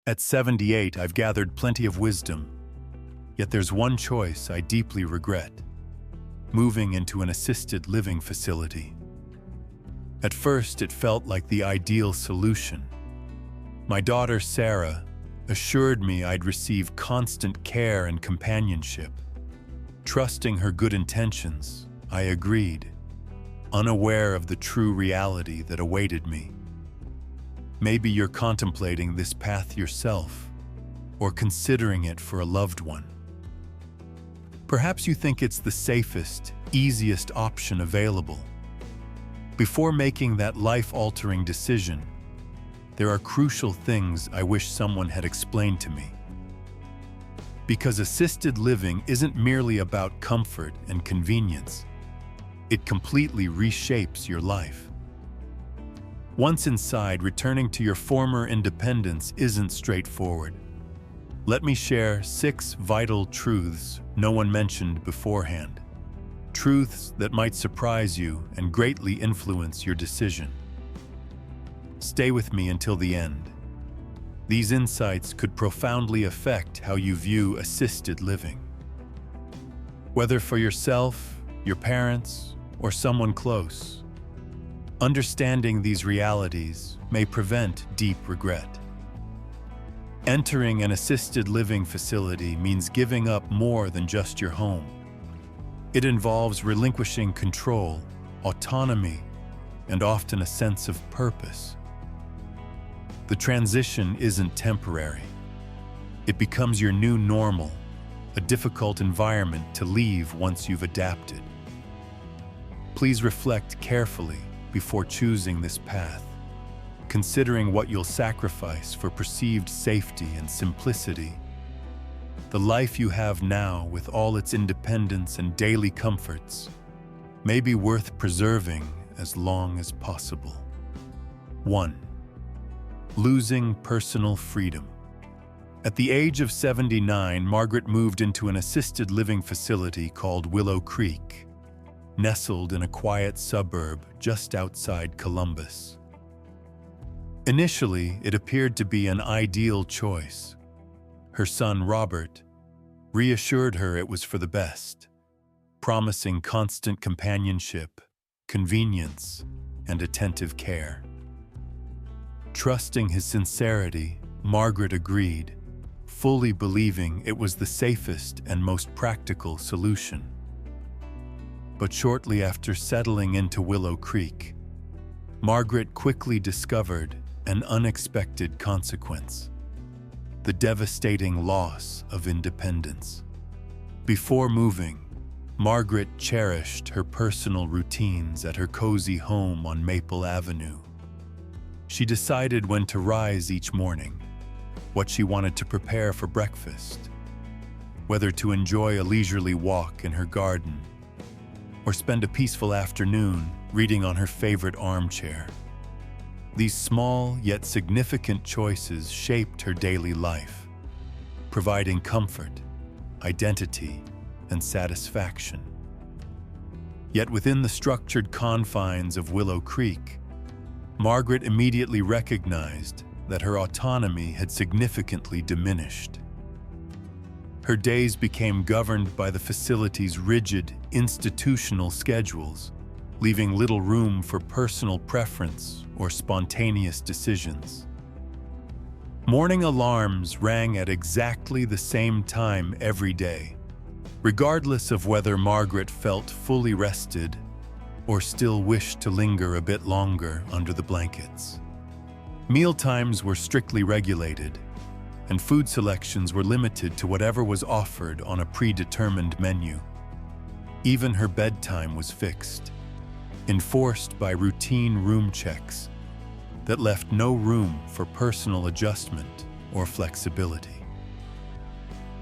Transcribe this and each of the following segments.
At 78, I've gathered plenty of wisdom, yet there's one choice I deeply regret: moving into an assisted living facility. At first, it felt like the ideal solution. My daughter, Sarah, assured me I'd receive constant care and companionship. Trusting her good intentions, I agreed, unaware of the true reality that awaited me. Maybe you're contemplating this path yourself, or considering it for a loved one. Perhaps you think it's the safest, easiest option available. Before making that life-altering decision, there are crucial things I wish someone had explained to me. Because assisted living isn't merely about comfort and convenience. It completely reshapes your life. Once inside, returning to your former independence isn't straightforward. Let me share 6 vital truths no one mentioned beforehand. Truths that might surprise you and greatly influence your decision. Stay with me until the end. These insights could profoundly affect how you view assisted living. Whether for yourself, your parents, or someone close, understanding these realities may prevent deep regret. Entering an assisted living facility means giving up more than just your home. It involves relinquishing control, autonomy, and often a sense of purpose. The transition isn't temporary. It becomes your new normal, a difficult environment to leave once you've adapted. Please reflect carefully before choosing this path, considering what you'll sacrifice for perceived safety and simplicity. The life you have now, with all its independence and daily comforts, may be worth preserving as long as possible. 1. Losing personal freedom. At the age of 79, Margaret moved into an assisted living facility called Willow Creek, nestled in a quiet suburb just outside Columbus. Initially, it appeared to be an ideal choice. Her son, Robert, reassured her it was for the best, promising constant companionship, convenience, and attentive care. Trusting his sincerity, Margaret agreed, fully believing it was the safest and most practical solution. But shortly after settling into Willow Creek, Margaret quickly discovered an unexpected consequence: the devastating loss of independence. Before moving, Margaret cherished her personal routines at her cozy home on Maple Avenue. She decided when to rise each morning, what she wanted to prepare for breakfast, whether to enjoy a leisurely walk in her garden or spend a peaceful afternoon reading on her favorite armchair. These small yet significant choices shaped her daily life, providing comfort, identity, and satisfaction. Yet within the structured confines of Willow Creek, Margaret immediately recognized that her autonomy had significantly diminished. Her days became governed by the facility's rigid, institutional schedules, leaving little room for personal preference or spontaneous decisions. Morning alarms rang at exactly the same time every day, regardless of whether Margaret felt fully rested or still wished to linger a bit longer under the blankets. Mealtimes were strictly regulated, and food selections were limited to whatever was offered on a predetermined menu. Even her bedtime was fixed, enforced by routine room checks that left no room for personal adjustment or flexibility.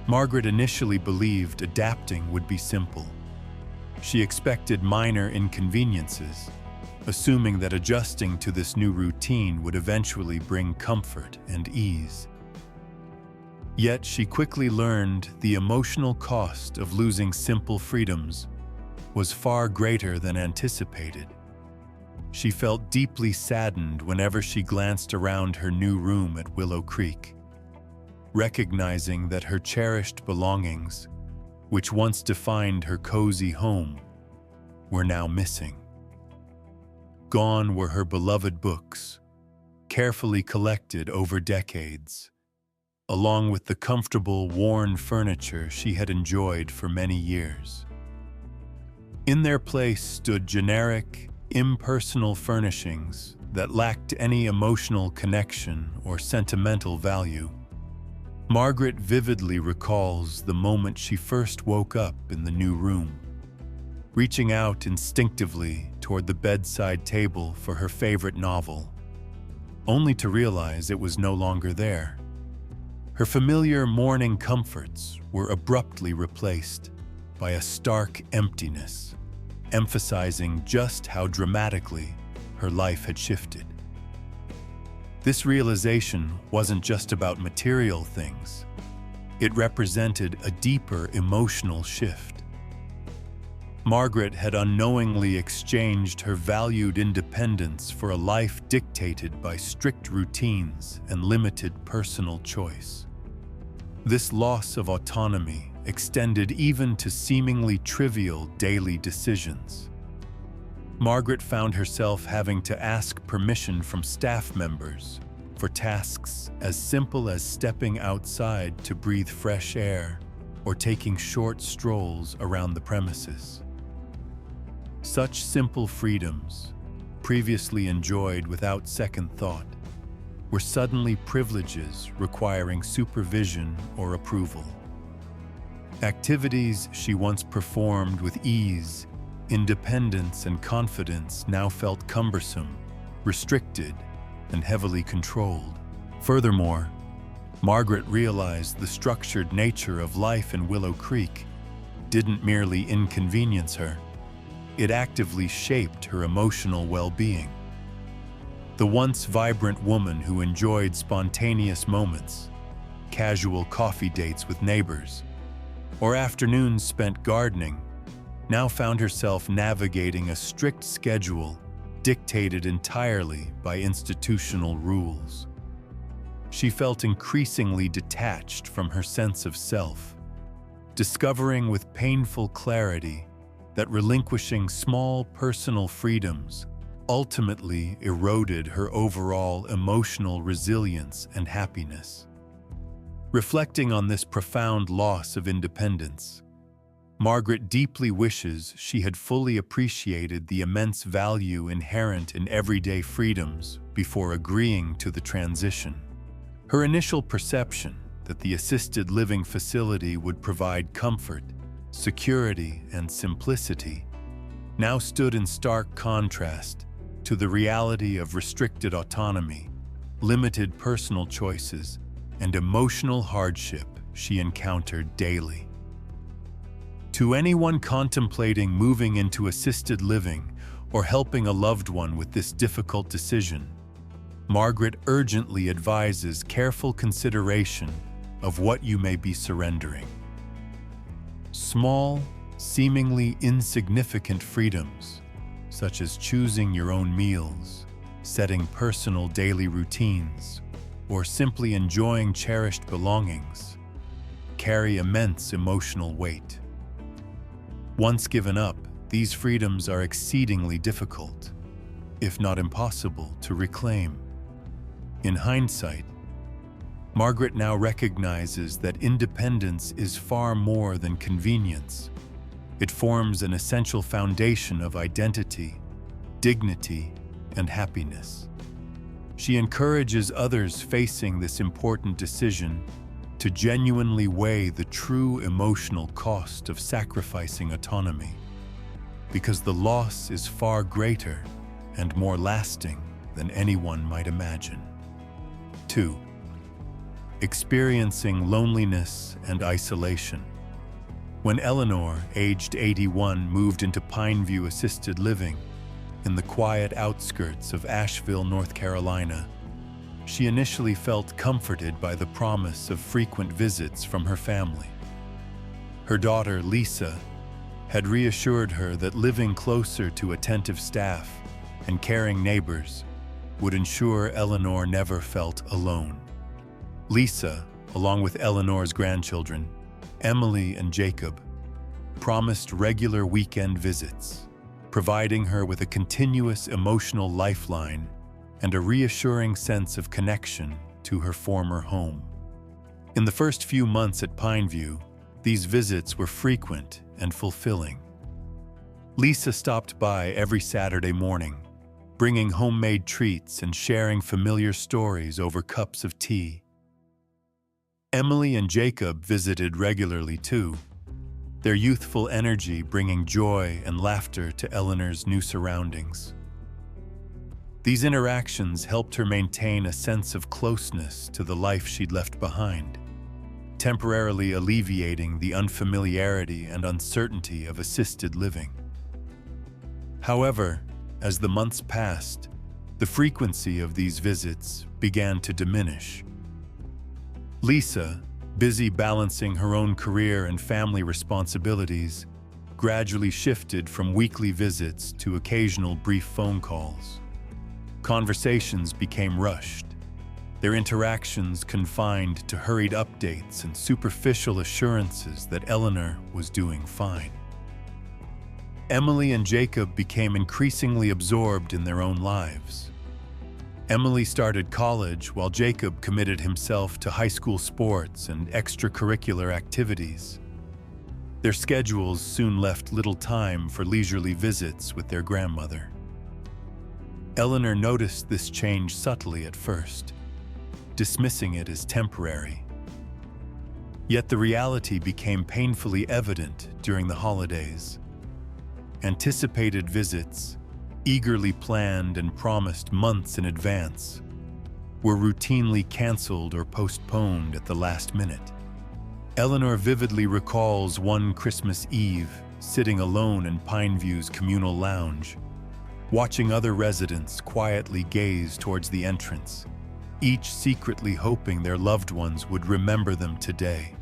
Margaret initially believed adapting would be simple. She expected minor inconveniences, assuming that adjusting to this new routine would eventually bring comfort and ease. Yet she quickly learned the emotional cost of losing simple freedoms was far greater than anticipated. She felt deeply saddened whenever she glanced around her new room at Willow Creek, recognizing that her cherished belongings, which once defined her cozy home, were now missing. Gone were her beloved books, carefully collected over decades, along with the comfortable, worn furniture she had enjoyed for many years. In their place stood generic, impersonal furnishings that lacked any emotional connection or sentimental value. Margaret vividly recalls the moment she first woke up in the new room, reaching out instinctively toward the bedside table for her favorite novel, only to realize it was no longer there. Her familiar morning comforts were abruptly replaced by a stark emptiness, emphasizing just how dramatically her life had shifted. This realization wasn't just about material things. It represented a deeper emotional shift. Margaret had unknowingly exchanged her valued independence for a life dictated by strict routines and limited personal choice. This loss of autonomy extended even to seemingly trivial daily decisions. Margaret found herself having to ask permission from staff members for tasks as simple as stepping outside to breathe fresh air or taking short strolls around the premises. Such simple freedoms, previously enjoyed without second thought, were suddenly privileges requiring supervision or approval. Activities she once performed with ease, independence, and confidence now felt cumbersome, restricted, and heavily controlled. Furthermore, Margaret realized the structured nature of life in Willow Creek didn't merely inconvenience her, it actively shaped her emotional well-being. The once vibrant woman who enjoyed spontaneous moments, casual coffee dates with neighbors, or afternoons spent gardening, now found herself navigating a strict schedule dictated entirely by institutional rules. She felt increasingly detached from her sense of self, discovering with painful clarity that relinquishing small personal freedoms ultimately eroded her overall emotional resilience and happiness. Reflecting on this profound loss of independence, Margaret deeply wishes she had fully appreciated the immense value inherent in everyday freedoms before agreeing to the transition. Her initial perception that the assisted living facility would provide comfort, security, and simplicity now stood in stark contrast to the reality of restricted autonomy, limited personal choices, and emotional hardship she encountered daily. To anyone contemplating moving into assisted living or helping a loved one with this difficult decision, Margaret urgently advises careful consideration of what you may be surrendering. Small, seemingly insignificant freedoms, such as choosing your own meals, setting personal daily routines, or simply enjoying cherished belongings, carry immense emotional weight. Once given up, these freedoms are exceedingly difficult, if not impossible, to reclaim. In hindsight, Margaret now recognizes that independence is far more than convenience. It forms an essential foundation of identity, dignity, and happiness. She encourages others facing this important decision to genuinely weigh the true emotional cost of sacrificing autonomy, because the loss is far greater and more lasting than anyone might imagine. 2. Experiencing loneliness and isolation. When Eleanor, aged 81, moved into Pineview Assisted Living in the quiet outskirts of Asheville, North Carolina, she initially felt comforted by the promise of frequent visits from her family. Her daughter, Lisa, had reassured her that living closer to attentive staff and caring neighbors would ensure Eleanor never felt alone. Lisa, along with Eleanor's grandchildren, Emily and Jacob, promised regular weekend visits, providing her with a continuous emotional lifeline and a reassuring sense of connection to her former home. In the first few months at Pineview, these visits were frequent and fulfilling. Lisa stopped by every Saturday morning, bringing homemade treats and sharing familiar stories over cups of tea. Emily and Jacob visited regularly too, their youthful energy bringing joy and laughter to Eleanor's new surroundings. These interactions helped her maintain a sense of closeness to the life she'd left behind, temporarily alleviating the unfamiliarity and uncertainty of assisted living. However, as the months passed, the frequency of these visits began to diminish. Lisa, busy balancing her own career and family responsibilities, gradually shifted from weekly visits to occasional brief phone calls. Conversations became rushed, their interactions confined to hurried updates and superficial assurances that Eleanor was doing fine. Emily and Jacob became increasingly absorbed in their own lives. Emily started college while Jacob committed himself to high school sports and extracurricular activities. Their schedules soon left little time for leisurely visits with their grandmother. Eleanor noticed this change subtly at first, dismissing it as temporary. Yet the reality became painfully evident during the holidays. Anticipated visits, eagerly planned and promised months in advance, were routinely canceled or postponed at the last minute. Eleanor vividly recalls one Christmas Eve sitting alone in Pineview's communal lounge, watching other residents quietly gaze towards the entrance, each secretly hoping their loved ones would remember them today.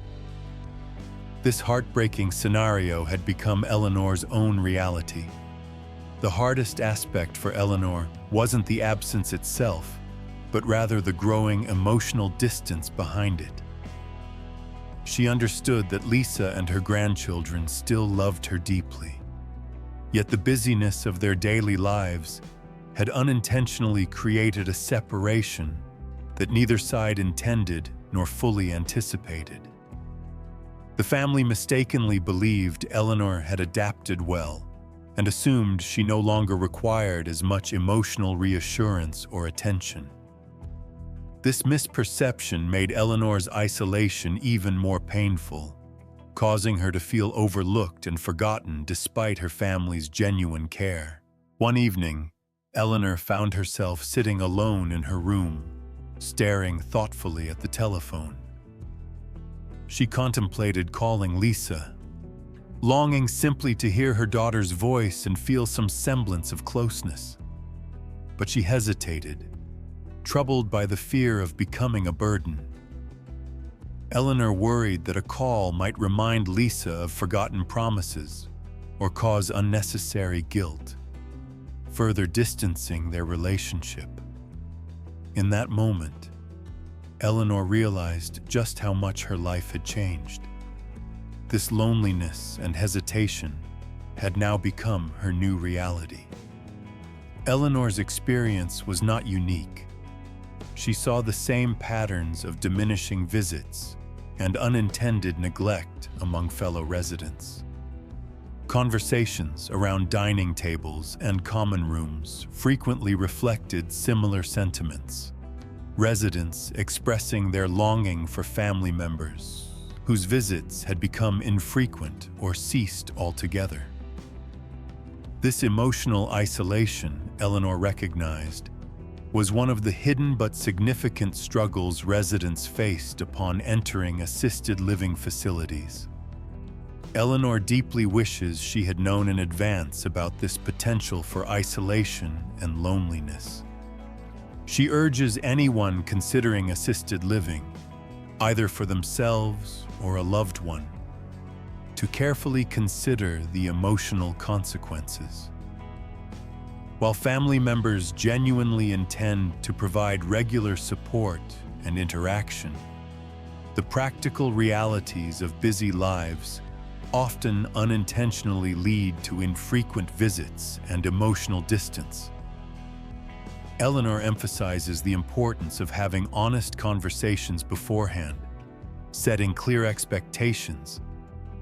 This heartbreaking scenario had become Eleanor's own reality. The hardest aspect for Eleanor wasn't the absence itself, but rather the growing emotional distance behind it. She understood that Lisa and her grandchildren still loved her deeply, yet the busyness of their daily lives had unintentionally created a separation that neither side intended nor fully anticipated. The family mistakenly believed Eleanor had adapted well and assumed she no longer required as much emotional reassurance or attention. This misperception made Eleanor's isolation even more painful, causing her to feel overlooked and forgotten despite her family's genuine care. One evening, Eleanor found herself sitting alone in her room, staring thoughtfully at the telephone. She contemplated calling Lisa, longing simply to hear her daughter's voice and feel some semblance of closeness. But she hesitated, troubled by the fear of becoming a burden. Eleanor worried that a call might remind Lisa of forgotten promises or cause unnecessary guilt, further distancing their relationship. In that moment, Eleanor realized just how much her life had changed. This loneliness and hesitation had now become her new reality. Eleanor's experience was not unique. She saw the same patterns of diminishing visits and unintended neglect among fellow residents. Conversations around dining tables and common rooms frequently reflected similar sentiments. Residents expressing their longing for family members whose visits had become infrequent or ceased altogether. This emotional isolation, Eleanor recognized, was one of the hidden but significant struggles residents faced upon entering assisted living facilities. Eleanor deeply wishes she had known in advance about this potential for isolation and loneliness. She urges anyone considering assisted living, either for themselves or a loved one, to carefully consider the emotional consequences. While family members genuinely intend to provide regular support and interaction, The practical realities of busy lives often unintentionally lead to infrequent visits and emotional distance. Eleanor emphasizes the importance of having honest conversations beforehand, setting clear expectations,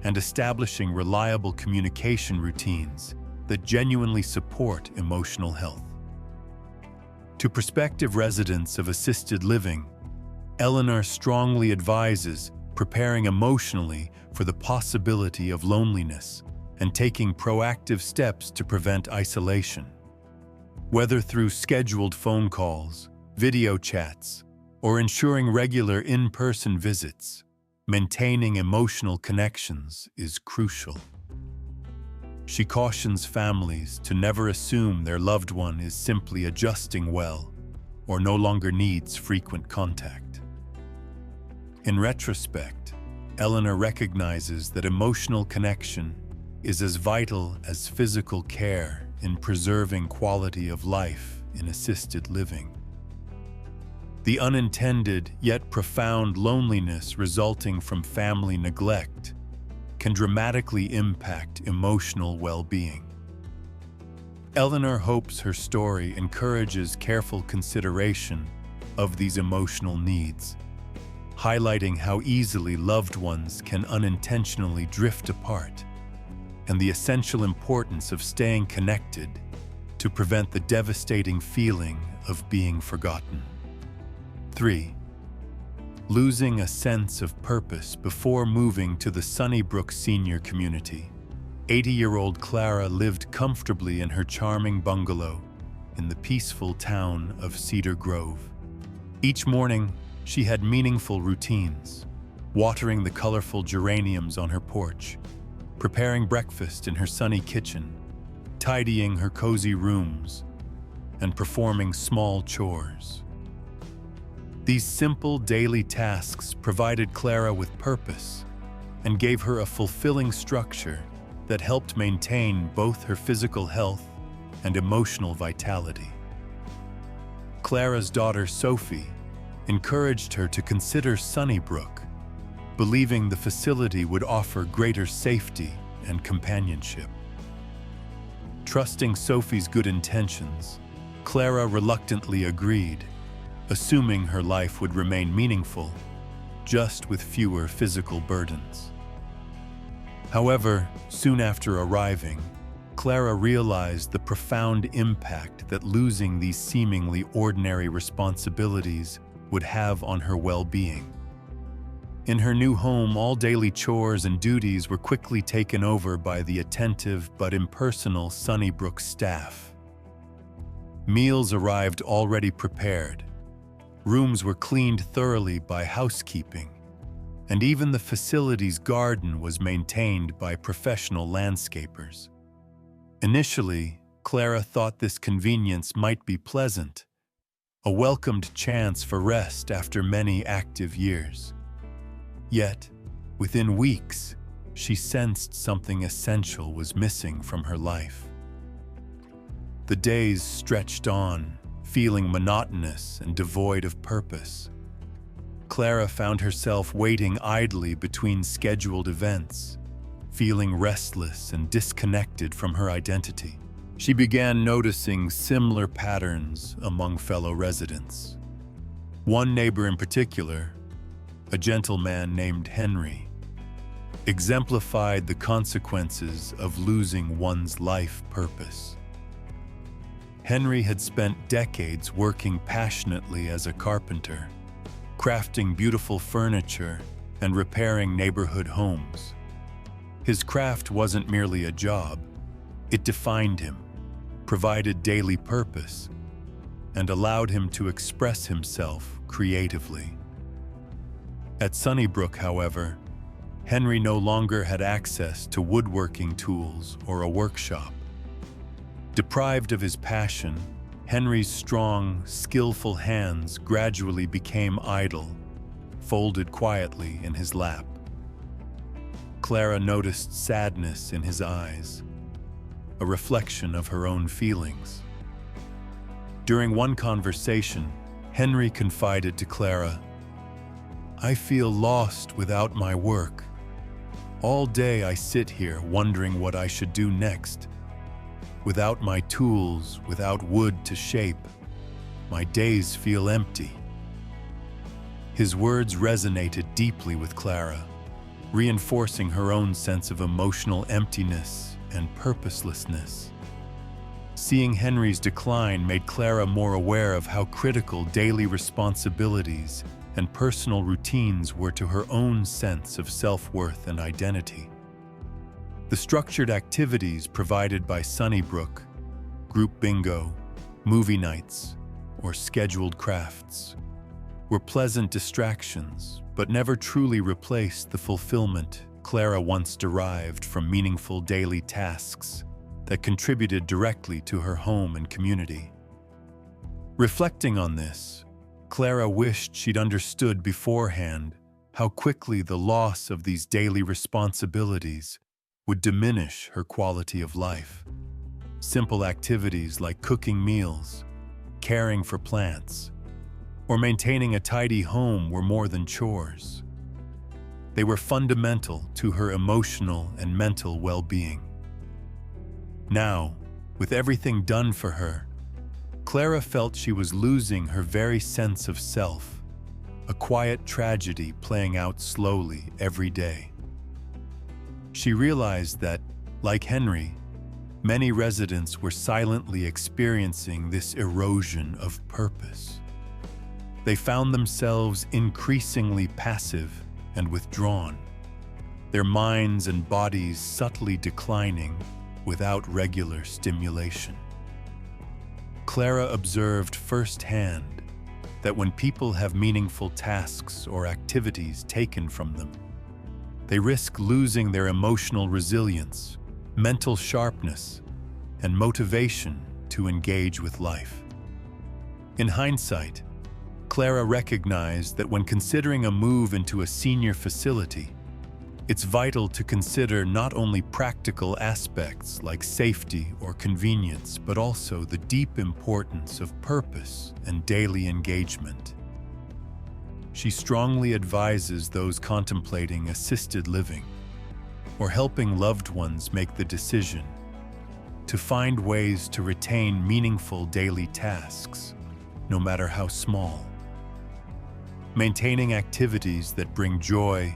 and establishing reliable communication routines that genuinely support emotional health. To prospective residents of assisted living, Eleanor strongly advises preparing emotionally for the possibility of loneliness and taking proactive steps to prevent isolation. Whether through scheduled phone calls, video chats, or ensuring regular in-person visits, maintaining emotional connections is crucial. She cautions families to never assume their loved one is simply adjusting well or no longer needs frequent contact. In retrospect, Eleanor recognizes that emotional connection is as vital as physical care in preserving quality of life in assisted living. The unintended yet profound loneliness resulting from family neglect can dramatically impact emotional well-being. Eleanor hopes her story encourages careful consideration of these emotional needs, highlighting how easily loved ones can unintentionally drift apart, and the essential importance of staying connected to prevent the devastating feeling of being forgotten. 3. Losing a sense of purpose before moving to the Sunnybrook Senior Community. 80-year-old Clara lived comfortably in her charming bungalow in the peaceful town of Cedar Grove. Each morning, she had meaningful routines, watering the colorful geraniums on her porch, preparing breakfast in her sunny kitchen, tidying her cozy rooms, and performing small chores. These simple daily tasks provided Clara with purpose and gave her a fulfilling structure that helped maintain both her physical health and emotional vitality. Clara's daughter Sophie encouraged her to consider Sunnybrook, believing the facility would offer greater safety and companionship. Trusting Sophie's good intentions, Clara reluctantly agreed, assuming her life would remain meaningful, just with fewer physical burdens. However, soon after arriving, Clara realized the profound impact that losing these seemingly ordinary responsibilities would have on her well-being. In her new home, all daily chores and duties were quickly taken over by the attentive but impersonal Sunnybrook staff. Meals arrived already prepared, rooms were cleaned thoroughly by housekeeping, and even the facility's garden was maintained by professional landscapers. Initially, Clara thought this convenience might be pleasant, a welcomed chance for rest after many active years. Yet, within weeks, she sensed something essential was missing from her life. The days stretched on, feeling monotonous and devoid of purpose. Clara found herself waiting idly between scheduled events, feeling restless and disconnected from her identity. She began noticing similar patterns among fellow residents. One neighbor in particular, a gentleman named Henry, exemplified the consequences of losing one's life purpose. Henry had spent decades working passionately as a carpenter, crafting beautiful furniture and repairing neighborhood homes. His craft wasn't merely a job, it defined him, provided daily purpose, and allowed him to express himself creatively. At Sunnybrook, however, Henry no longer had access to woodworking tools or a workshop. Deprived of his passion, Henry's strong, skillful hands gradually became idle, folded quietly in his lap. Clara noticed sadness in his eyes, a reflection of her own feelings. During one conversation, Henry confided to Clara, I feel lost without my work. All day I sit here wondering what I should do next. Without my tools, without wood to shape, my days feel empty. His words resonated deeply with Clara, reinforcing her own sense of emotional emptiness and purposelessness. Seeing Henry's decline made Clara more aware of how critical daily responsibilities and personal routines were to her own sense of self-worth and identity. The structured activities provided by Sunnybrook, group bingo, movie nights, or scheduled crafts, were pleasant distractions, but never truly replaced the fulfillment Clara once derived from meaningful daily tasks that contributed directly to her home and community. Reflecting on this, Clara wished she'd understood beforehand how quickly the loss of these daily responsibilities would diminish her quality of life. Simple activities like cooking meals, caring for plants, or maintaining a tidy home were more than chores. They were fundamental to her emotional and mental well-being. Now, with everything done for her, Clara felt she was losing her very sense of self, a quiet tragedy playing out slowly every day. She realized that, like Henry, many residents were silently experiencing this erosion of purpose. They found themselves increasingly passive and withdrawn, their minds and bodies subtly declining without regular stimulation. Clara observed firsthand that when people have meaningful tasks or activities taken from them, they risk losing their emotional resilience, mental sharpness, and motivation to engage with life. In hindsight, Clara recognized that when considering a move into a senior facility, it's vital to consider not only practical aspects like safety or convenience, but also the deep importance of purpose and daily engagement. She strongly advises those contemplating assisted living or helping loved ones make the decision to find ways to retain meaningful daily tasks, no matter how small. Maintaining activities that bring joy,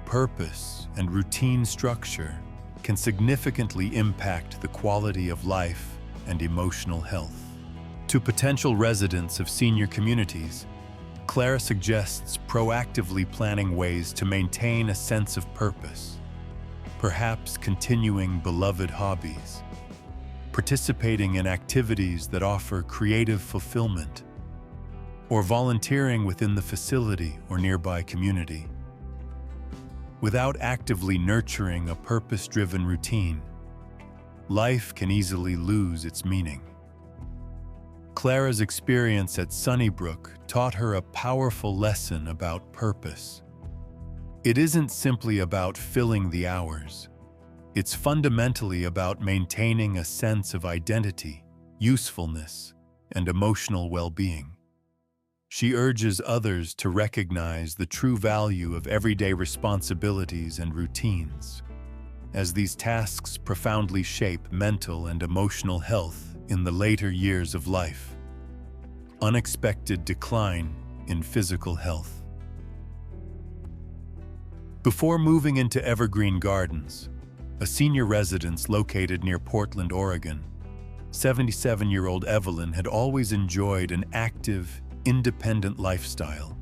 purpose, and routine structure can significantly impact the quality of life and emotional health. To potential residents of senior communities, Clara suggests proactively planning ways to maintain a sense of purpose, perhaps continuing beloved hobbies, participating in activities that offer creative fulfillment, or volunteering within the facility or nearby community. Without actively nurturing a purpose-driven routine, life can easily lose its meaning. Clara's experience at Sunnybrook taught her a powerful lesson about purpose. It isn't simply about filling the hours. It's fundamentally about maintaining a sense of identity, usefulness, and emotional well-being. She urges others to recognize the true value of everyday responsibilities and routines, as these tasks profoundly shape mental and emotional health in the later years of life. Unexpected decline in physical health. Before moving into Evergreen Gardens, a senior residence located near Portland, Oregon, 77-year-old Evelyn had always enjoyed an active, independent lifestyle.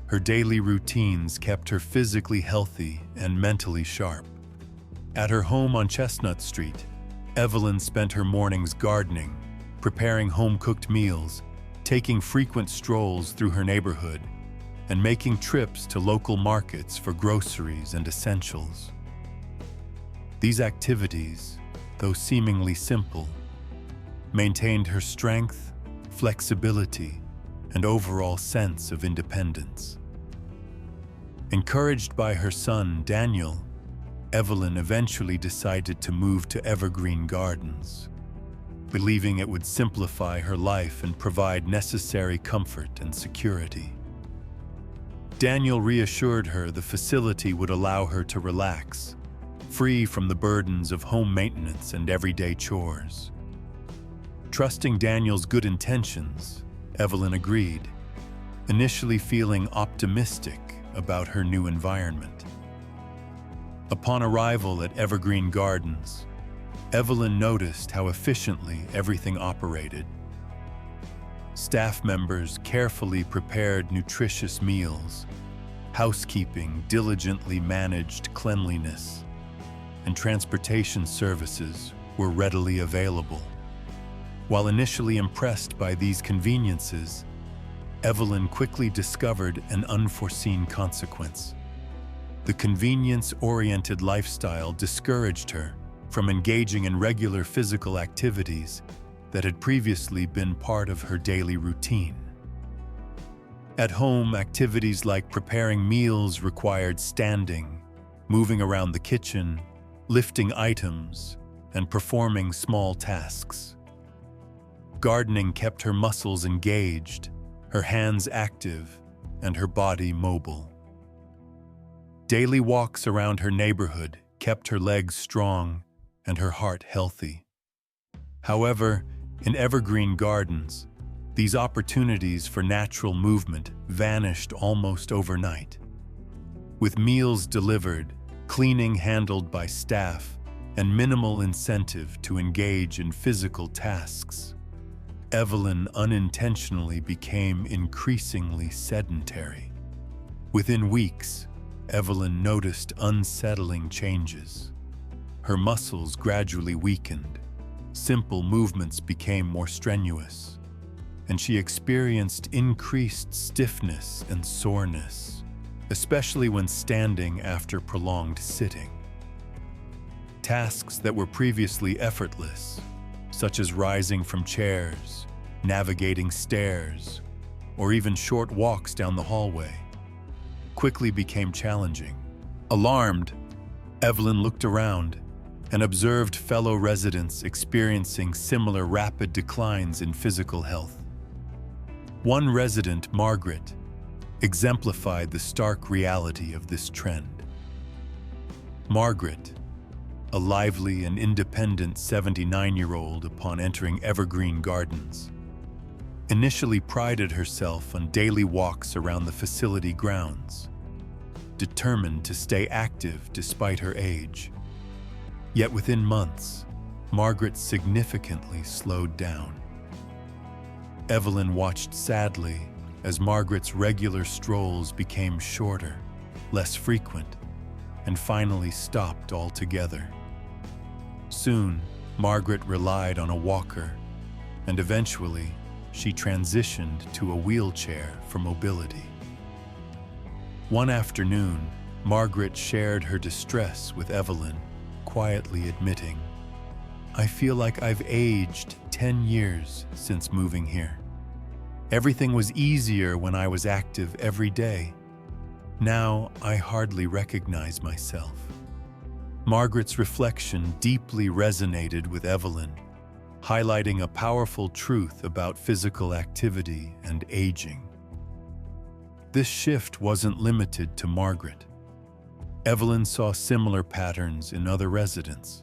Her daily routines kept her physically healthy and mentally sharp. At her home on Chestnut Street, Evelyn spent her mornings gardening, preparing home-cooked meals, taking frequent strolls through her neighborhood, and making trips to local markets for groceries and essentials. These activities, though seemingly simple, maintained her strength, flexibility, and overall sense of independence. Encouraged by her son, Daniel, Evelyn eventually decided to move to Evergreen Gardens, believing it would simplify her life and provide necessary comfort and security. Daniel reassured her the facility would allow her to relax, free from the burdens of home maintenance and everyday chores. Trusting Daniel's good intentions, Evelyn agreed, initially feeling optimistic about her new environment. Upon arrival at Evergreen Gardens, Evelyn noticed how efficiently everything operated. Staff members carefully prepared nutritious meals, housekeeping diligently managed cleanliness, and transportation services were readily available. While initially impressed by these conveniences, Evelyn quickly discovered an unforeseen consequence. The convenience-oriented lifestyle discouraged her from engaging in regular physical activities that had previously been part of her daily routine. At home, activities like preparing meals required standing, moving around the kitchen, lifting items, and performing small tasks. Gardening kept her muscles engaged, her hands active, and her body mobile. Daily walks around her neighborhood kept her legs strong and her heart healthy. However, in Evergreen Gardens, these opportunities for natural movement vanished almost overnight. With meals delivered, cleaning handled by staff, and minimal incentive to engage in physical tasks, Evelyn unintentionally became increasingly sedentary. Within weeks, Evelyn noticed unsettling changes. Her muscles gradually weakened, simple movements became more strenuous, and she experienced increased stiffness and soreness, especially when standing after prolonged sitting. Tasks that were previously effortless, such as rising from chairs, navigating stairs, or even short walks down the hallway, quickly became challenging. Alarmed, Evelyn looked around and observed fellow residents experiencing similar rapid declines in physical health. One resident, Margaret, exemplified the stark reality of this trend. Margaret, a lively and independent 79-year-old upon entering Evergreen Gardens, initially prided herself on daily walks around the facility grounds, determined to stay active despite her age. Yet within months, Margaret significantly slowed down. Evelyn watched sadly as Margaret's regular strolls became shorter, less frequent, and finally stopped altogether. Soon, Margaret relied on a walker, and eventually, she transitioned to a wheelchair for mobility. One afternoon, Margaret shared her distress with Evelyn, quietly admitting, "I feel like I've aged 10 years since moving here. Everything was easier when I was active every day. Now I hardly recognize myself." Margaret's reflection deeply resonated with Evelyn, highlighting a powerful truth about physical activity and aging. This shift wasn't limited to Margaret. Evelyn saw similar patterns in other residents.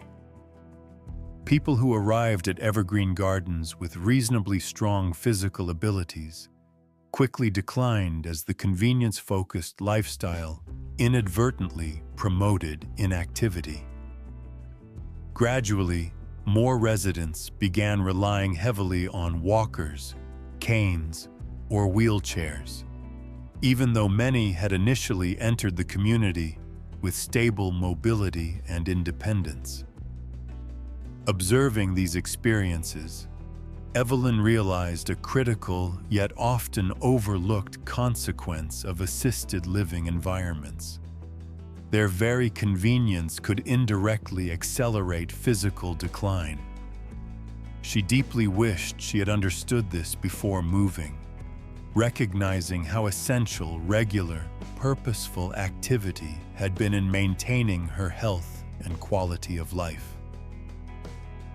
People who arrived at Evergreen Gardens with reasonably strong physical abilities quickly declined as the convenience-focused lifestyle inadvertently promoted inactivity. Gradually, more residents began relying heavily on walkers, canes, or wheelchairs, even though many had initially entered the community with stable mobility and independence. Observing these experiences, Evelyn realized a critical yet often overlooked consequence of assisted living environments. Their very convenience could indirectly accelerate physical decline. She deeply wished she had understood this before moving, recognizing how essential regular, purposeful activity had been in maintaining her health and quality of life.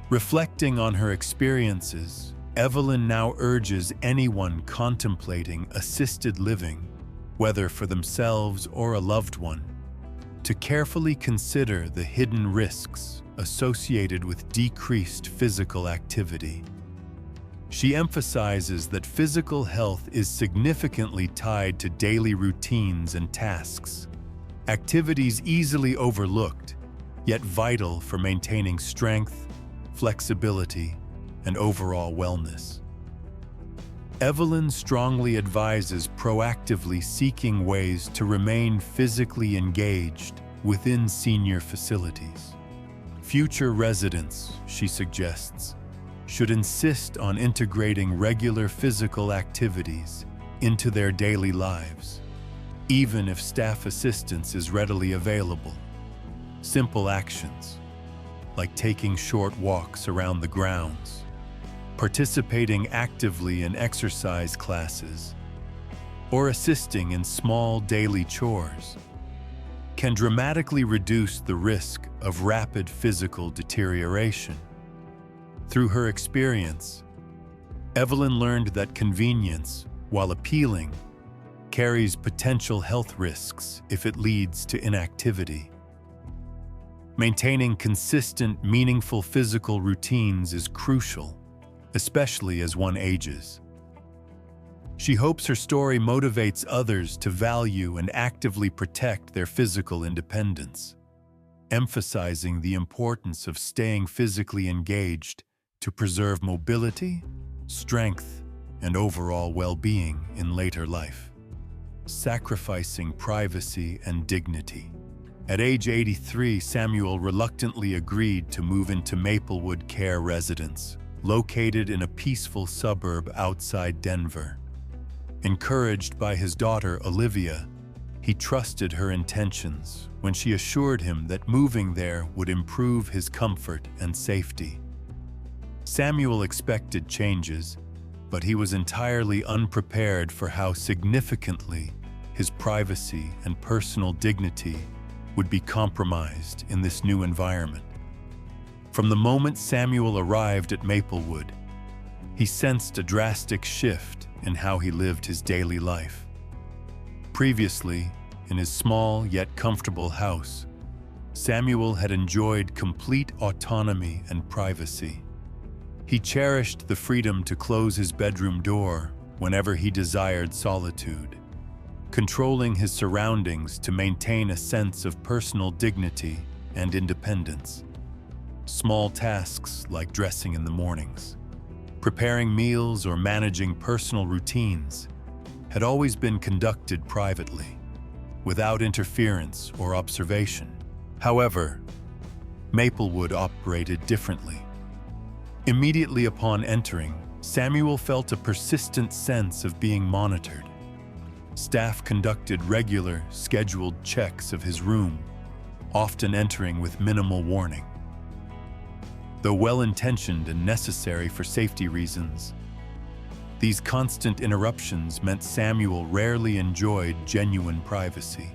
Reflecting on her experiences, Evelyn now urges anyone contemplating assisted living whether for themselves or a loved one, to carefully consider the hidden risks associated with decreased physical activity. She emphasizes that physical health is significantly tied to daily routines and tasks, activities easily overlooked, yet vital for maintaining strength, flexibility, and overall wellness. Evelyn strongly advises proactively seeking ways to remain physically engaged within senior facilities. Future residents, she suggests, should insist on integrating regular physical activities into their daily lives, even if staff assistance is readily available. Simple actions, like taking short walks around the grounds, participating actively in exercise classes, or assisting in small daily chores, can dramatically reduce the risk of rapid physical deterioration. Through her experience, Evelyn learned that convenience, while appealing, carries potential health risks if it leads to inactivity. Maintaining consistent, meaningful physical routines is crucial, especially as one ages. She hopes her story motivates others to value and actively protect their physical independence, emphasizing the importance of staying physically engaged to preserve mobility, strength, and overall well-being in later life. Sacrificing privacy and dignity. At age 83, Samuel reluctantly agreed to move into Maplewood Care Residence, located in a peaceful suburb outside Denver. Encouraged by his daughter, Olivia, he trusted her intentions when she assured him that moving there would improve his comfort and safety. Samuel expected changes, but he was entirely unprepared for how significantly his privacy and personal dignity would be compromised in this new environment. From the moment Samuel arrived at Maplewood, he sensed a drastic shift in how he lived his daily life. Previously, in his small yet comfortable house, Samuel had enjoyed complete autonomy and privacy. He cherished the freedom to close his bedroom door whenever he desired solitude, controlling his surroundings to maintain a sense of personal dignity and independence. Small tasks like dressing in the mornings, preparing meals, or managing personal routines had always been conducted privately, without interference or observation. However, Maplewood operated differently. Immediately upon entering, Samuel felt a persistent sense of being monitored. Staff conducted regular, scheduled checks of his room, often entering with minimal warning. Though well-intentioned and necessary for safety reasons, these constant interruptions meant Samuel rarely enjoyed genuine privacy.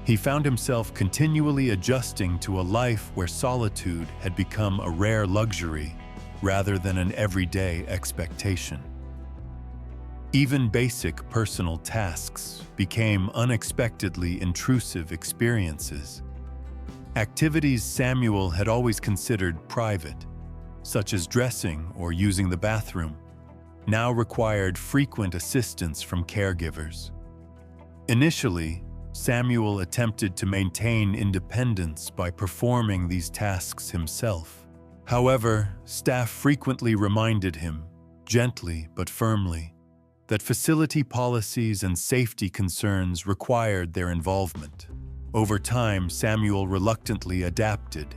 He found himself continually adjusting to a life where solitude had become a rare luxury rather than an everyday expectation. Even basic personal tasks became unexpectedly intrusive experiences. Activities Samuel had always considered private, such as dressing or using the bathroom, now required frequent assistance from caregivers. Initially, Samuel attempted to maintain independence by performing these tasks himself. However, staff frequently reminded him, gently but firmly, that facility policies and safety concerns required their involvement. Over time, Samuel reluctantly adapted,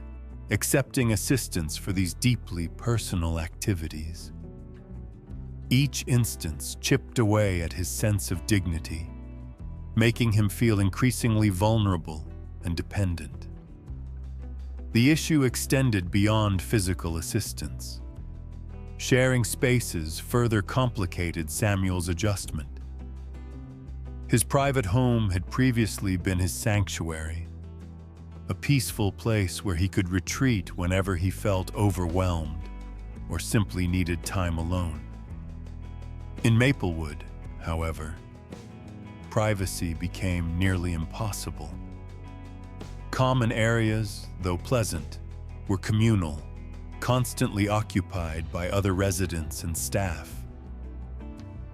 accepting assistance for these deeply personal activities. Each instance chipped away at his sense of dignity, making him feel increasingly vulnerable and dependent. The issue extended beyond physical assistance. Sharing spaces further complicated Samuel's adjustment. His private home had previously been his sanctuary, a peaceful place where he could retreat whenever he felt overwhelmed or simply needed time alone. In Maplewood, however, privacy became nearly impossible. Common areas, though pleasant, were communal, constantly occupied by other residents and staff.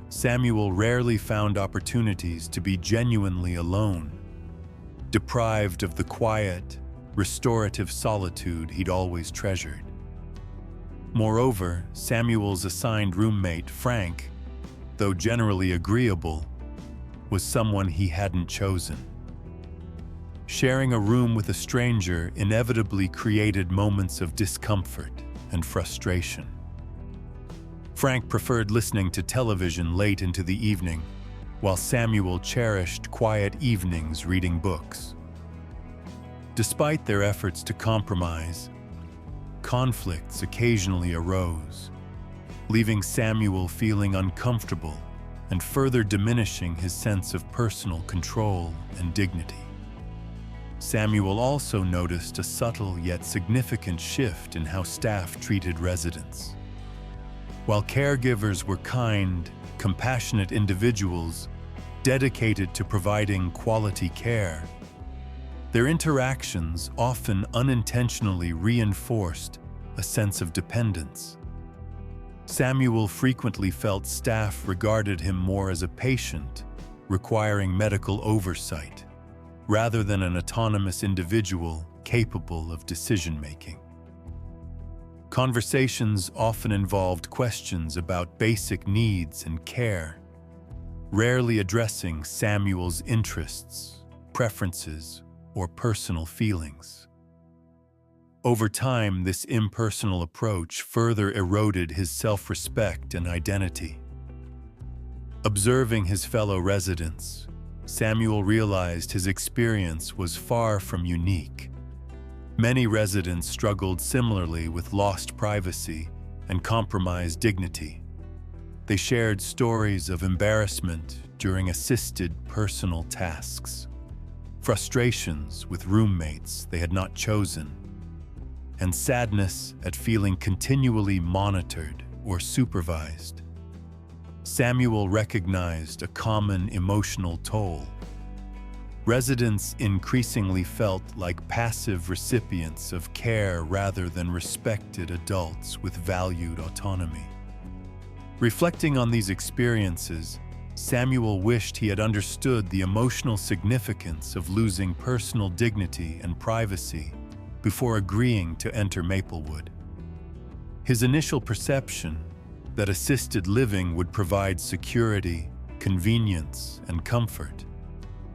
Samuel rarely found opportunities to be genuinely alone, deprived of the quiet, restorative solitude he'd always treasured. Moreover, Samuel's assigned roommate, Frank, though generally agreeable, was someone he hadn't chosen. Sharing a room with a stranger inevitably created moments of discomfort and frustration. Frank preferred listening to television late into the evening, while Samuel cherished quiet evenings reading books. Despite their efforts to compromise, conflicts occasionally arose, leaving Samuel feeling uncomfortable and further diminishing his sense of personal control and dignity. Samuel also noticed a subtle yet significant shift in how staff treated residents. While caregivers were kind, compassionate individuals dedicated to providing quality care, their interactions often unintentionally reinforced a sense of dependence. Samuel frequently felt staff regarded him more as a patient, requiring medical oversight, rather than an autonomous individual capable of decision-making. Conversations often involved questions about basic needs and care, rarely addressing Samuel's interests, preferences, or personal feelings. Over time, this impersonal approach further eroded his self-respect and identity. Observing his fellow residents, Samuel realized his experience was far from unique. Many residents struggled similarly with lost privacy and compromised dignity. They shared stories of embarrassment during assisted personal tasks, frustrations with roommates they had not chosen, and sadness at feeling continually monitored or supervised. Samuel recognized a common emotional toll. Residents increasingly felt like passive recipients of care rather than respected adults with valued autonomy. Reflecting on these experiences, Samuel wished he had understood the emotional significance of losing personal dignity and privacy before agreeing to enter Maplewood. His initial perception that assisted living would provide security, convenience, and comfort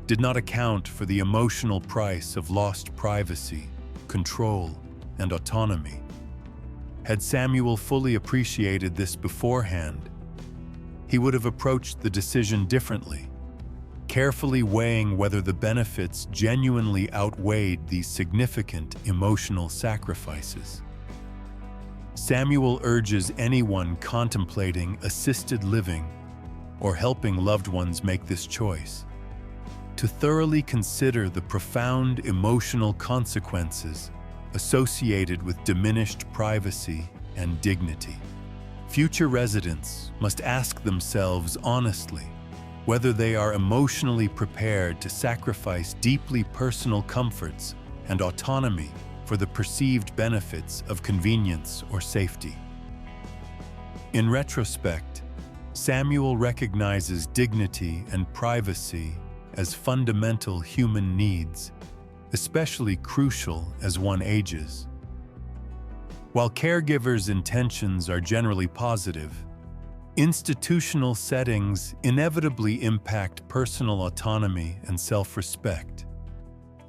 did not account for the emotional price of lost privacy, control, and autonomy. Had Samuel fully appreciated this beforehand, he would have approached the decision differently, carefully weighing whether the benefits genuinely outweighed these significant emotional sacrifices. Samuel urges anyone contemplating assisted living or helping loved ones make this choice to thoroughly consider the profound emotional consequences associated with diminished privacy and dignity. Future residents must ask themselves honestly whether they are emotionally prepared to sacrifice deeply personal comforts and autonomy for the perceived benefits of convenience or safety. In retrospect, Samuel recognizes dignity and privacy as fundamental human needs, especially crucial as one ages. While caregivers' intentions are generally positive, institutional settings inevitably impact personal autonomy and self-respect.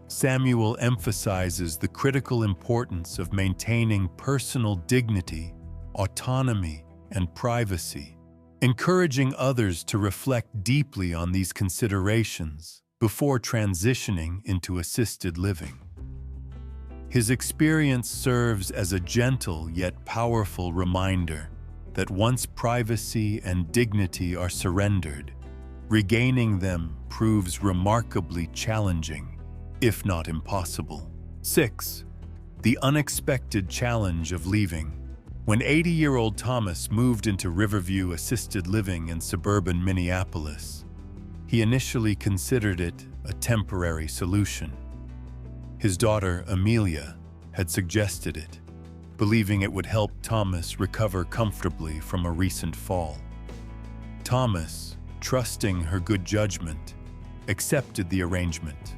Samuel emphasizes the critical importance of maintaining personal dignity, autonomy, and privacy, encouraging others to reflect deeply on these considerations before transitioning into assisted living. His experience serves as a gentle yet powerful reminder that once privacy and dignity are surrendered, regaining them proves remarkably challenging, if not impossible. 6. The unexpected challenge of leaving. When 80-year-old Thomas moved into Riverview Assisted Living in suburban Minneapolis, he initially considered it a temporary solution. His daughter, Amelia, had suggested it, believing it would help Thomas recover comfortably from a recent fall. Thomas, trusting her good judgment, accepted the arrangement,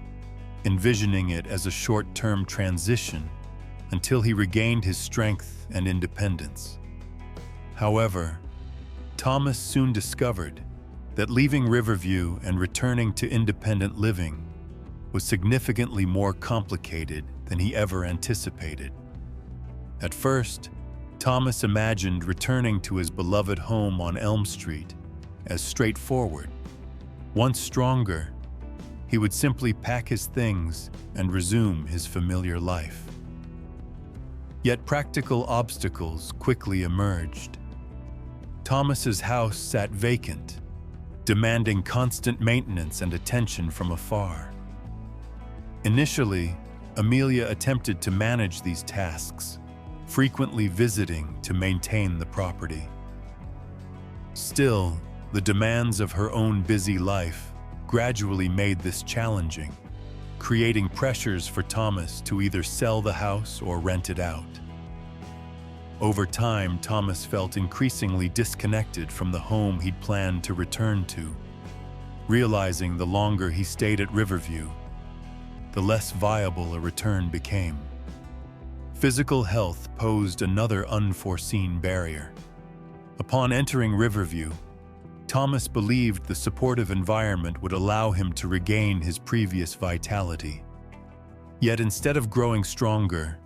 envisioning it as a short-term transition until he regained his strength and independence. However, Thomas soon discovered that leaving Riverview and returning to independent living was significantly more complicated than he ever anticipated. At first, Thomas imagined returning to his beloved home on Elm Street as straightforward. Once stronger, he would simply pack his things and resume his familiar life. Yet practical obstacles quickly emerged. Thomas's house sat vacant, demanding constant maintenance and attention from afar. Initially, Amelia attempted to manage these tasks, frequently visiting to maintain the property. Still, the demands of her own busy life gradually made this challenging, creating pressures for Thomas to either sell the house or rent it out. Over time, Thomas felt increasingly disconnected from the home he'd planned to return to, realizing the longer he stayed at Riverview, the less viable a return became. Physical health posed another unforeseen barrier. Upon entering Riverview, Thomas believed the supportive environment would allow him to regain his previous vitality. Yet instead of growing stronger,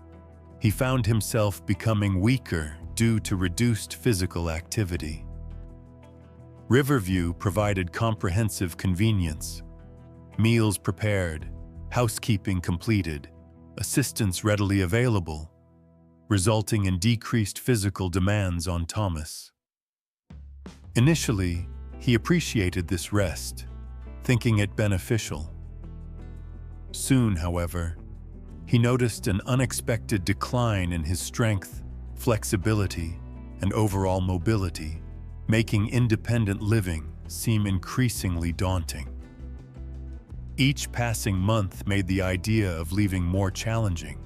he found himself becoming weaker due to reduced physical activity. Riverview provided comprehensive convenience: meals prepared, housekeeping completed, assistance readily available, resulting in decreased physical demands on Thomas. Initially, he appreciated this rest, thinking it beneficial. Soon, however, he noticed an unexpected decline in his strength, flexibility, and overall mobility, making independent living seem increasingly daunting. Each passing month made the idea of leaving more challenging.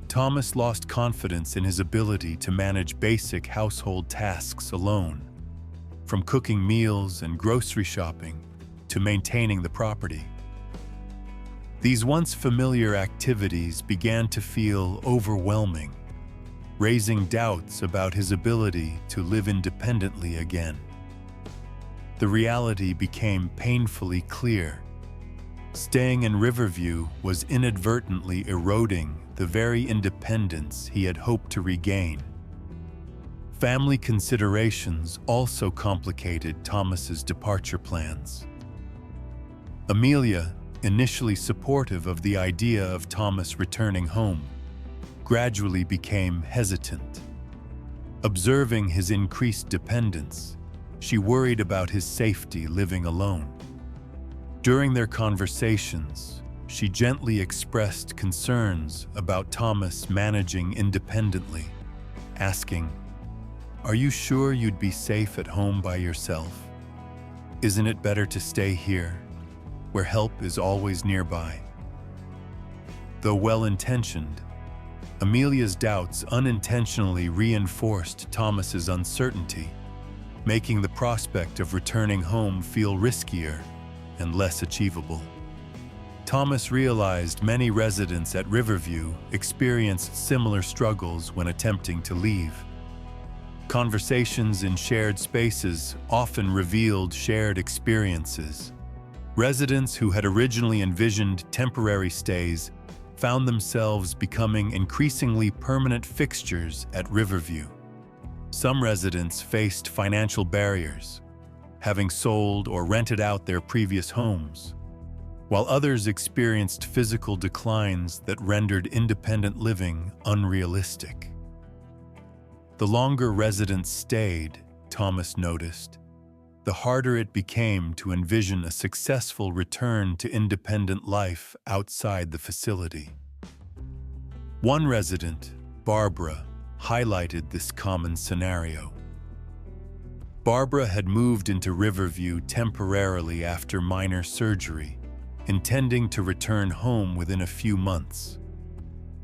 Thomas lost confidence in his ability to manage basic household tasks alone, from cooking meals and grocery shopping to maintaining the property. These once familiar activities began to feel overwhelming, raising doubts about his ability to live independently again. The reality became painfully clear. Staying in Riverview was inadvertently eroding the very independence he had hoped to regain. Family considerations also complicated Thomas's departure plans. Amelia, initially supportive of the idea of Thomas returning home, gradually became hesitant. Observing his increased dependence, she worried about his safety living alone. During their conversations, she gently expressed concerns about Thomas managing independently, asking, "Are you sure you'd be safe at home by yourself? Isn't it better to stay here, where help is always nearby?" Though well-intentioned, Amelia's doubts unintentionally reinforced Thomas's uncertainty, making the prospect of returning home feel riskier and less achievable. Thomas realized many residents at Riverview experienced similar struggles when attempting to leave. Conversations in shared spaces often revealed shared experiences. Residents who had originally envisioned temporary stays found themselves becoming increasingly permanent fixtures at Riverview. Some residents faced financial barriers, having sold or rented out their previous homes, while others experienced physical declines that rendered independent living unrealistic. The longer residents stayed, Thomas noticed, the harder it became to envision a successful return to independent life outside the facility. One resident, Barbara, highlighted this common scenario. Barbara had moved into Riverview temporarily after minor surgery, intending to return home within a few months.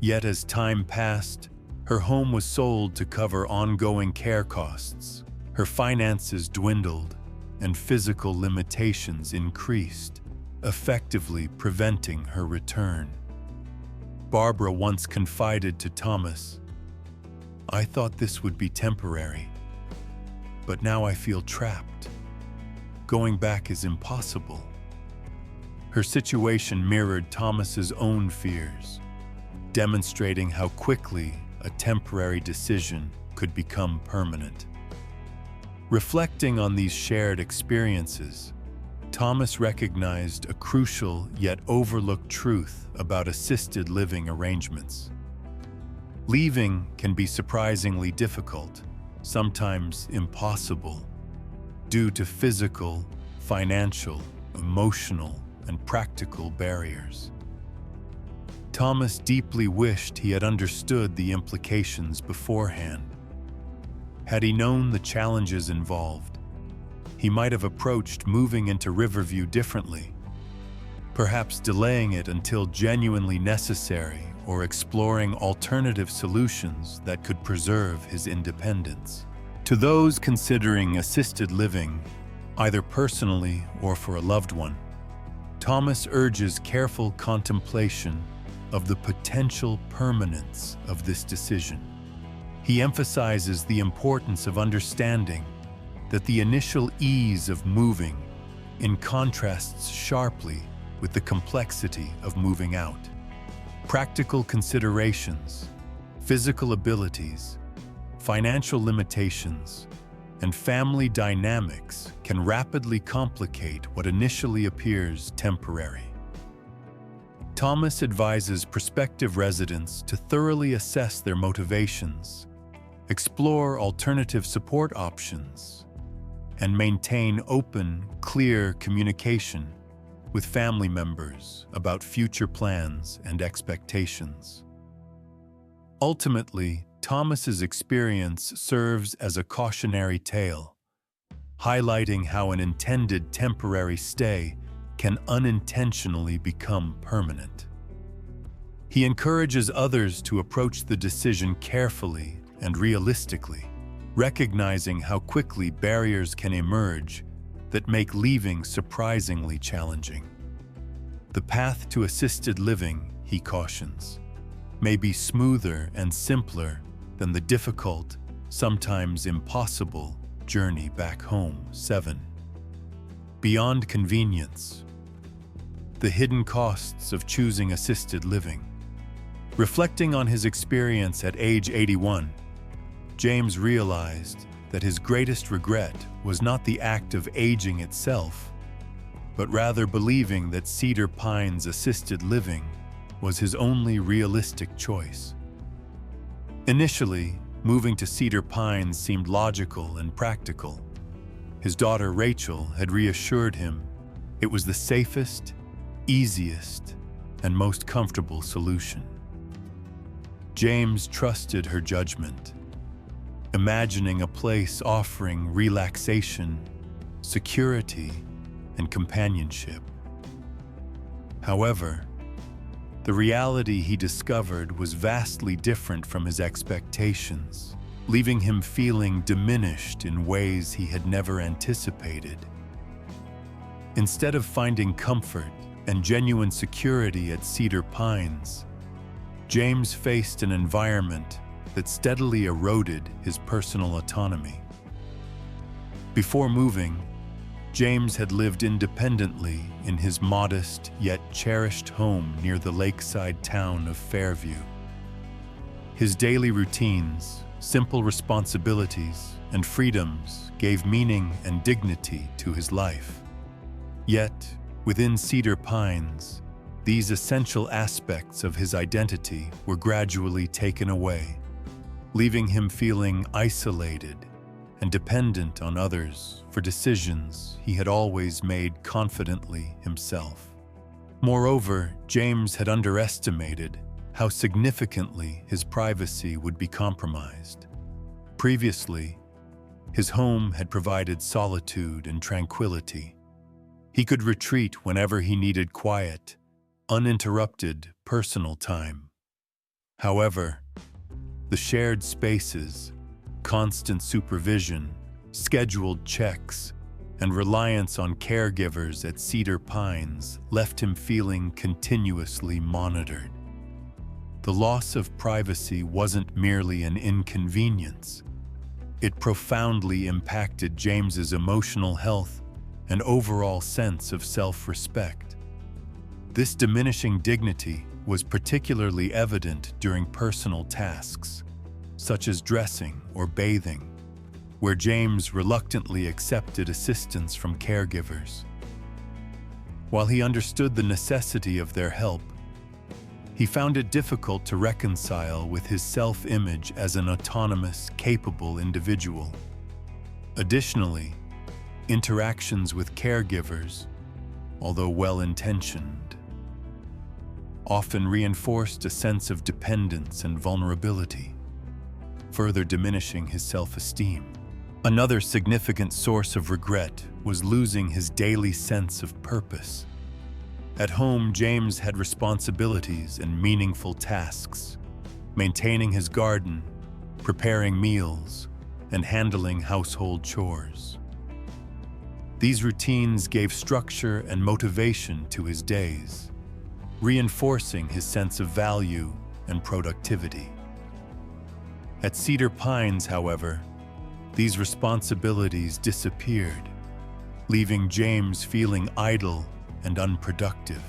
Yet as time passed, her home was sold to cover ongoing care costs. Her finances dwindled, and physical limitations increased, effectively preventing her return. Barbara once confided to Thomas, "I thought this would be temporary, but now I feel trapped. Going back is impossible." Her situation mirrored Thomas's own fears, demonstrating how quickly a temporary decision could become permanent. Reflecting on these shared experiences, Thomas recognized a crucial yet overlooked truth about assisted living arrangements. Leaving can be surprisingly difficult, sometimes impossible, due to physical, financial, emotional, and practical barriers. Thomas deeply wished he had understood the implications beforehand. Had he known the challenges involved, he might have approached moving into Riverview differently, perhaps delaying it until genuinely necessary or exploring alternative solutions that could preserve his independence. To those considering assisted living, either personally or for a loved one, Thomas urges careful contemplation of the potential permanence of this decision. He emphasizes the importance of understanding that the initial ease of moving contrasts sharply with the complexity of moving out. Practical considerations, physical abilities, financial limitations, and family dynamics can rapidly complicate what initially appears temporary. Thomas advises prospective residents to thoroughly assess their motivations, explore alternative support options, and maintain open, clear communication with family members about future plans and expectations. Ultimately, Thomas's experience serves as a cautionary tale, highlighting how an intended temporary stay can unintentionally become permanent. He encourages others to approach the decision carefully and realistically, recognizing how quickly barriers can emerge that make leaving surprisingly challenging. The path to assisted living, he cautions, may be smoother and simpler than the difficult, sometimes impossible, journey back home. 7. Beyond convenience, the hidden costs of choosing assisted living. Reflecting on his experience at age 81, James realized that his greatest regret was not the act of aging itself, but rather believing that Cedar Pines assisted living was his only realistic choice. Initially, moving to Cedar Pines seemed logical and practical. His daughter Rachel had reassured him it was the safest, easiest, and most comfortable solution. James trusted her judgment, imagining a place offering relaxation, security, and companionship. However, the reality he discovered was vastly different from his expectations, leaving him feeling diminished in ways he had never anticipated. Instead of finding comfort and genuine security at Cedar Pines, James faced an environment that steadily eroded his personal autonomy. Before moving, James had lived independently in his modest yet cherished home near the lakeside town of Fairview. His daily routines, simple responsibilities, and freedoms gave meaning and dignity to his life. Yet, within Cedar Pines, these essential aspects of his identity were gradually taken away, leaving him feeling isolated and dependent on others for decisions he had always made confidently himself. Moreover, James had underestimated how significantly his privacy would be compromised. Previously, His home had provided solitude and tranquility. He could retreat whenever he needed quiet, uninterrupted personal time. However, the shared spaces, constant supervision, scheduled checks, and reliance on caregivers at Cedar Pines left him feeling continuously monitored. The loss of privacy wasn't merely an inconvenience. It profoundly impacted James's emotional health and overall sense of self-respect. This diminishing dignity was particularly evident during personal tasks, such as dressing or bathing, where James reluctantly accepted assistance from caregivers. While he understood the necessity of their help, he found it difficult to reconcile with his self-image as an autonomous, capable individual. Additionally, interactions with caregivers, although well-intentioned, often reinforced a sense of dependence and vulnerability, further diminishing his self-esteem. Another significant source of regret was losing his daily sense of purpose. At home, James had responsibilities and meaningful tasks, maintaining his garden, preparing meals, and handling household chores. These routines gave structure and motivation to his days, reinforcing his sense of value and productivity. At Cedar Pines, however, these responsibilities disappeared, leaving James feeling idle and unproductive.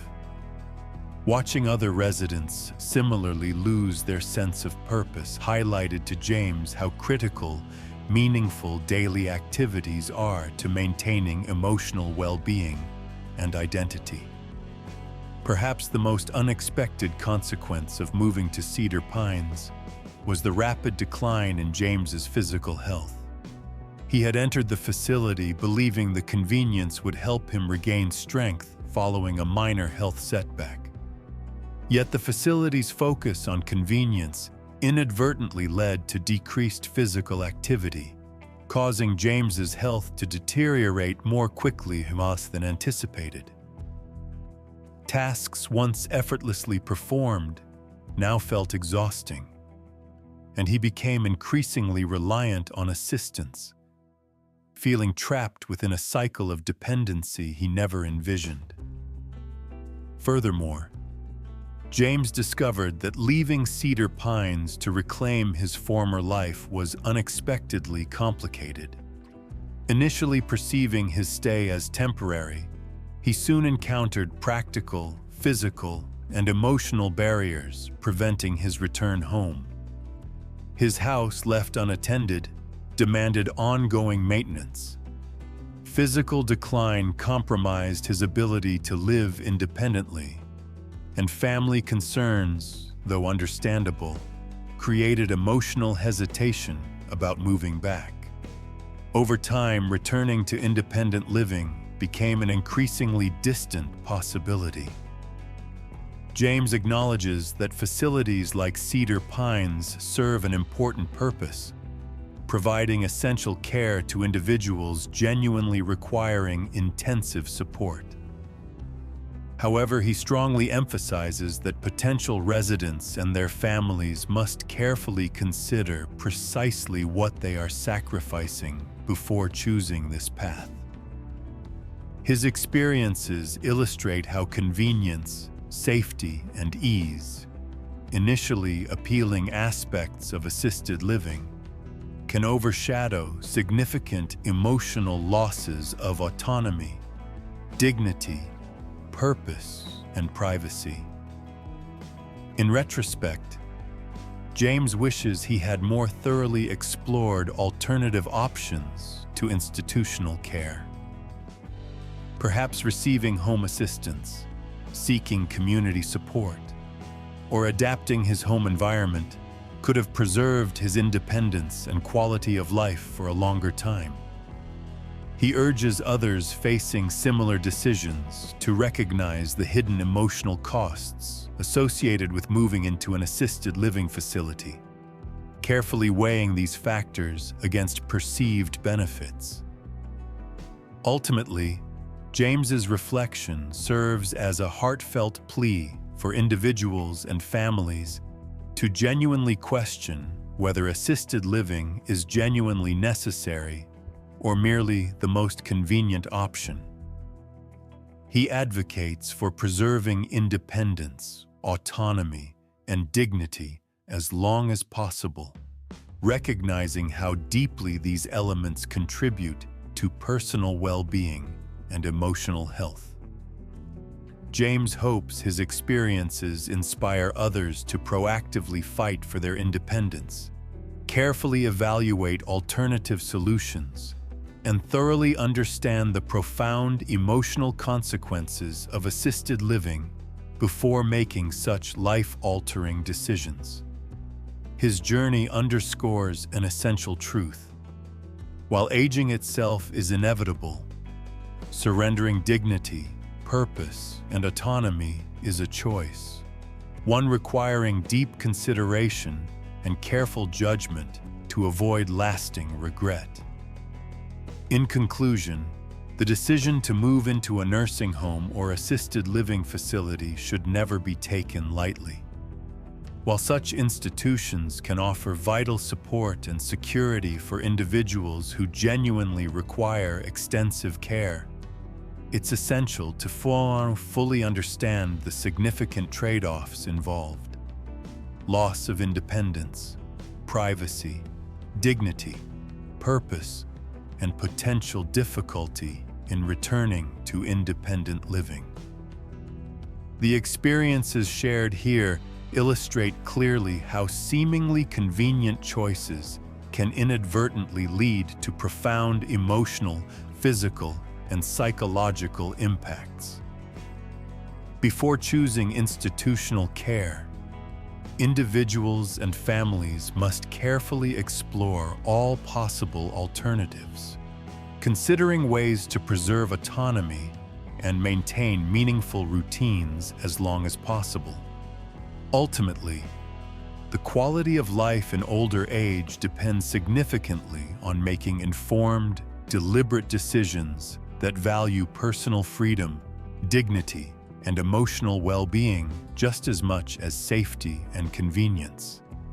Watching other residents similarly lose their sense of purpose highlighted to James how critical meaningful daily activities are to maintaining emotional well-being and identity. Perhaps the most unexpected consequence of moving to Cedar Pines was the rapid decline in James's physical health. He had entered the facility believing the convenience would help him regain strength following a minor health setback. Yet the facility's focus on convenience inadvertently led to decreased physical activity, causing James's health to deteriorate more quickly than anticipated. Tasks once effortlessly performed now felt exhausting, and he became increasingly reliant on assistance, feeling trapped within a cycle of dependency he never envisioned. Furthermore, James discovered that leaving Cedar Pines to reclaim his former life was unexpectedly complicated. Initially perceiving his stay as temporary, he soon encountered practical, physical, and emotional barriers preventing his return home. His house, left unattended, demanded ongoing maintenance. Physical decline compromised his ability to live independently, and family concerns, though understandable, created emotional hesitation about moving back. Over time, returning to independent living became an increasingly distant possibility. James acknowledges that facilities like Cedar Pines serve an important purpose, providing essential care to individuals genuinely requiring intensive support. However, he strongly emphasizes that potential residents and their families must carefully consider precisely what they are sacrificing before choosing this path. His experiences illustrate how convenience, safety, and ease, initially appealing aspects of assisted living, can overshadow significant emotional losses of autonomy, dignity, purpose, and privacy. In retrospect, James wishes he had more thoroughly explored alternative options to institutional care. Perhaps receiving home assistance, seeking community support, or adapting his home environment could have preserved his independence and quality of life for a longer time. He urges others facing similar decisions to recognize the hidden emotional costs associated with moving into an assisted living facility. carefully weighing these factors against perceived benefits. Ultimately, James's reflection serves as a heartfelt plea for individuals and families to genuinely question whether assisted living is genuinely necessary or merely the most convenient option. He advocates for preserving independence, autonomy, and dignity as long as possible, recognizing how deeply these elements contribute to personal well-being and emotional health. James hopes his experiences inspire others to proactively fight for their independence, carefully evaluate alternative solutions, and thoroughly understand the profound emotional consequences of assisted living before making such life-altering decisions. His journey underscores an essential truth. While aging itself is inevitable, surrendering dignity, purpose, and autonomy is a choice, one requiring deep consideration and careful judgment to avoid lasting regret. In conclusion, the decision to move into a nursing home or assisted living facility should never be taken lightly. While such institutions can offer vital support and security for individuals who genuinely require extensive care, it's essential to fully understand the significant trade-offs involved. Loss of independence, privacy, dignity, purpose, and potential difficulty in returning to independent living. The experiences shared here illustrate clearly how seemingly convenient choices can inadvertently lead to profound emotional, physical, and psychological impacts. Before choosing institutional care, individuals and families must carefully explore all possible alternatives, considering ways to preserve autonomy and maintain meaningful routines as long as possible. Ultimately, the quality of life in older age depends significantly on making informed, deliberate decisions that value personal freedom, dignity, and emotional well-being just as much as safety and convenience.